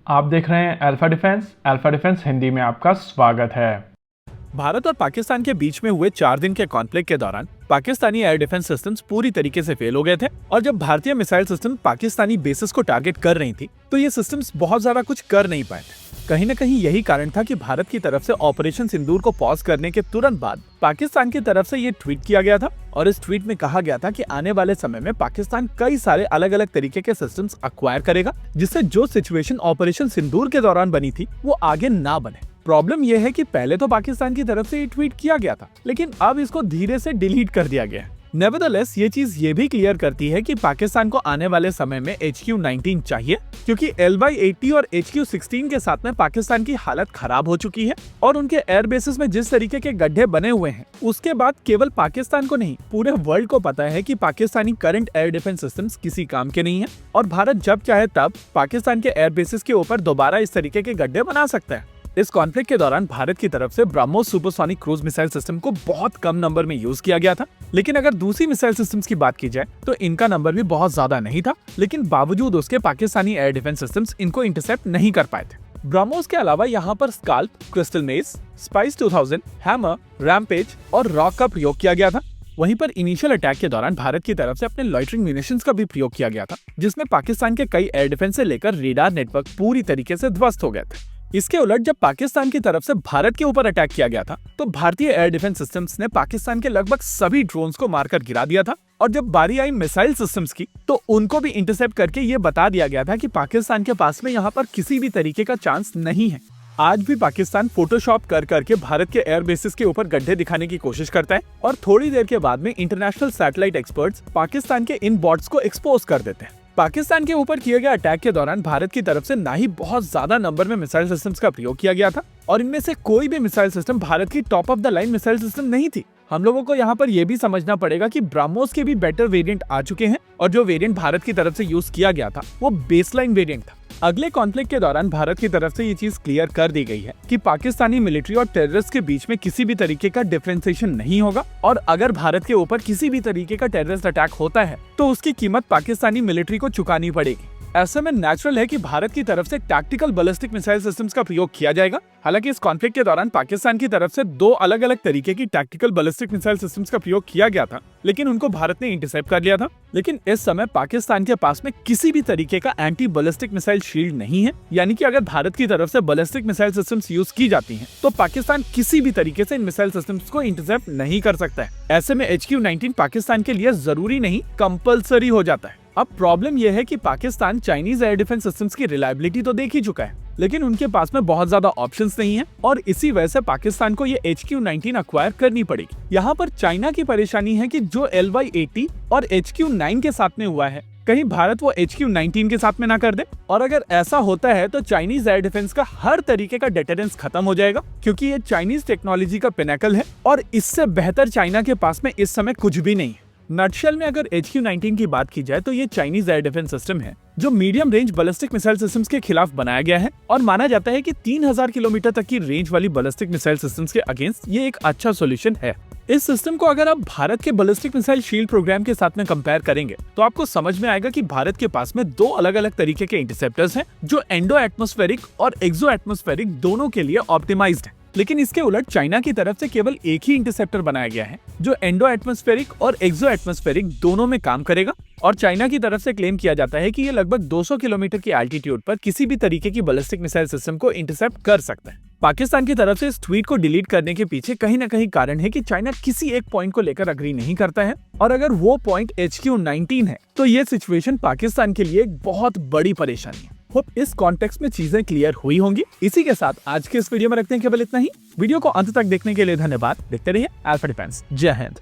आप देख रहे हैं अल्फा डिफेंस हिंदी में आपका स्वागत है। भारत और पाकिस्तान के बीच में हुए 4 दिन के कॉन्फ्लिक्ट के दौरान पाकिस्तानी एयर डिफेंस सिस्टम्स पूरी तरीके से फेल हो गए थे और जब भारतीय मिसाइल सिस्टम पाकिस्तानी बेसिस को टारगेट कर रही थी तो ये सिस्टम्स बहुत ज्यादा कुछ कर नहीं पाए थे। कहीं न कहीं यही कारण था कि भारत की तरफ से ऑपरेशन सिंदूर को पॉज करने के तुरंत बाद पाकिस्तान की तरफ से ये ट्वीट किया गया था और इस ट्वीट में कहा गया था कि आने वाले समय में पाकिस्तान कई सारे अलग अलग तरीके के सिस्टम्स अक्वायर करेगा जिससे जो सिचुएशन ऑपरेशन सिंदूर के दौरान बनी थी वो आगे ना बने। प्रॉब्लम यह है कि पहले तो पाकिस्तान की तरफ से ये ट्वीट किया गया था लेकिन अब इसको धीरे से डिलीट कर दिया गया है। नेवरदलेस ये चीज ये भी क्लियर करती है कि पाकिस्तान को आने वाले समय में HQ-19 चाहिए क्योंकि LY-80 और HQ-16 के साथ में पाकिस्तान की हालत खराब हो चुकी है और उनके एयर बेसिस में जिस तरीके के गड्ढे बने हुए हैं उसके बाद केवल पाकिस्तान को नहीं पूरे वर्ल्ड को पता है कि Pakistani current air defence systems किसी काम के नहीं है और भारत जब चाहे तब पाकिस्तान के एयर बेसिस के ऊपर दोबारा इस तरीके के गड्ढे बना सकता है। इस कॉन्फ्लिक्ट के दौरान भारत की तरफ से BrahMos supersonic cruise missile system को बहुत कम नंबर में यूज किया गया था, लेकिन अगर दूसरी मिसाइल सिस्टम्स की बात की जाए तो इनका नंबर भी बहुत ज्यादा नहीं था, लेकिन बावजूद उसके पाकिस्तानी एयर डिफेंस सिस्टम्स इनको इंटरसेप्ट नहीं कर पाए थे। ब्रह्मोस के अलावा यहाँ पर स्काल्प, क्रिस्टल मेज, स्पाइस 2000, हैमर, रैम्पेज और रॉक का प्रयोग किया गया था। वहीं पर इनिशियल अटैक के दौरान भारत की तरफ से अपने लॉइटरिंग म्यूनिशंस का भी प्रयोग किया गया था जिसमें पाकिस्तान के कई एयर डिफेंस से लेकर रेडार नेटवर्क पूरी तरीके से ध्वस्त हो गए थे। इसके उलट जब पाकिस्तान की तरफ से भारत के ऊपर अटैक किया गया था तो भारतीय एयर डिफेंस सिस्टम्स ने पाकिस्तान के लगभग सभी ड्रोन्स को मारकर गिरा दिया था और जब बारी आई मिसाइल सिस्टम्स की तो उनको भी इंटरसेप्ट करके ये बता दिया गया था कि पाकिस्तान के पास में यहाँ पर किसी भी तरीके का चांस नहीं है। आज भी पाकिस्तान फोटोशॉप कर करके भारत के एयर बेसिस के ऊपर गड्ढे दिखाने की कोशिश करता है और थोड़ी देर के बाद में इंटरनेशनल सैटेलाइट एक्सपर्ट्स पाकिस्तान के इन बॉट्स को एक्सपोज कर देते हैं। पाकिस्तान के ऊपर किए गए अटैक के दौरान भारत की तरफ से ना ही बहुत ज्यादा नंबर में मिसाइल सिस्टम्स का प्रयोग किया गया था और इनमें से कोई भी मिसाइल सिस्टम भारत की top of the line missile system नहीं थी। हम लोगों को यहाँ पर यह भी समझना पड़ेगा कि ब्रह्मोस के भी बेटर वेरिएंट आ चुके हैं और जो वेरिएंट भारत की तरफ से यूज किया गया था वो बेसलाइन वेरिएंट था। अगले कॉन्फ्लिक्ट के दौरान भारत की तरफ से ये चीज क्लियर कर दी गई है कि पाकिस्तानी मिलिट्री और टेररिस्ट के बीच में किसी भी तरीके का डिफरेंशिएशन नहीं होगा और अगर भारत के ऊपर किसी भी तरीके का टेररिस्ट अटैक होता है तो उसकी कीमत पाकिस्तानी मिलिट्री को चुकानी पड़ेगी। ऐसे में नेचुरल है कि भारत की तरफ से टैक्टिकल बैलिस्टिक मिसाइल सिस्टम्स का प्रयोग किया जाएगा। हालांकि इस कॉन्फ्लिक्ट के दौरान पाकिस्तान की तरफ से 2 अलग अलग तरीके की टैक्टिकल बैलिस्टिक मिसाइल सिस्टम्स का प्रयोग किया गया था लेकिन उनको भारत ने इंटरसेप्ट कर लिया था। लेकिन इस समय पाकिस्तान के पास में किसी भी तरीके का एंटी बैलिस्टिक मिसाइल शील्ड नहीं है, यानी कि अगर भारत की तरफ से बैलिस्टिक मिसाइल सिस्टम्स यूज की जाती हैं तो पाकिस्तान किसी भी तरीके से इन मिसाइल सिस्टम्स को इंटरसेप्ट नहीं कर सकता है। ऐसे में HQ-19 पाकिस्तान के लिए जरूरी नहीं कंपल्सरी हो जाता है। अब प्रॉब्लम यह है कि Pakistan Chinese air defence systems की रिलायबिलिटी तो देख ही चुका है लेकिन उनके पास में बहुत ज्यादा ऑप्शंस नहीं है और इसी वजह से पाकिस्तान को ये HQ-19 अक्वायर करनी पड़ेगी। यहाँ पर चाइना की परेशानी है कि जो LY-80 और HQ-9 के साथ में हुआ है कहीं भारत वो HQ-19 के साथ में ना कर दे और अगर ऐसा होता है तो चाइनीज एयर डिफेंस का हर तरीके का डेटरेंस खत्म हो जाएगा क्योंकि ये चाइनीज टेक्नोलॉजी का पिनेकल है और इससे बेहतर चाइना के पास में इस समय कुछ भी नहीं है। नटशेल में अगर HQ-19 की बात की जाए तो ये चाइनीज एयर डिफेंस सिस्टम है जो medium range ballistic missile systems के खिलाफ बनाया गया है और माना जाता है कि 3000 किलोमीटर तक की रेंज वाली बैलिस्टिक मिसाइल सिस्टम्स के अगेंस्ट ये एक अच्छा सॉल्यूशन है। इस सिस्टम को अगर आप भारत के बैलिस्टिक मिसाइल शील्ड प्रोग्राम के साथ में कंपेयर करेंगे तो आपको समझ में आएगा कि भारत के पास में 2 अलग अलग तरीके के इंटरसेप्टर्स हैं जो एंडो एटमॉस्फेरिक और एक्सो एटमॉस्फेरिक दोनों के लिए ऑप्टिमाइज्ड है। लेकिन इसके उलट चाइना की तरफ से केवल एक ही इंटरसेप्टर बनाया गया है जो एंडो एटमॉस्फेरिक और एक्सो एटमॉस्फेरिक दोनों में काम करेगा और चाइना की तरफ से क्लेम किया जाता है कि ये लगभग 200 किलोमीटर की एल्टीट्यूड पर किसी भी तरीके की बैलिस्टिक मिसाइल सिस्टम को इंटरसेप्ट कर सकता है। पाकिस्तान की तरफ से इस ट्वीट को डिलीट करने के पीछे कहीं न कहीं कारण है कि चाइना किसी एक पॉइंट को लेकर अग्री नहीं करता है और अगर वो पॉइंट HQ-19 है तो ये सिचुएशन पाकिस्तान के लिए एक बहुत बड़ी परेशानी है। होप इस कॉन्टेक्स्ट में चीजें क्लियर हुई होंगी। इसी के साथ आज के इस वीडियो में रखते हैं केवल इतना ही। वीडियो को अंत तक देखने के लिए धन्यवाद। देखते रहिए अल्फा डिफेंस। जय हिंद।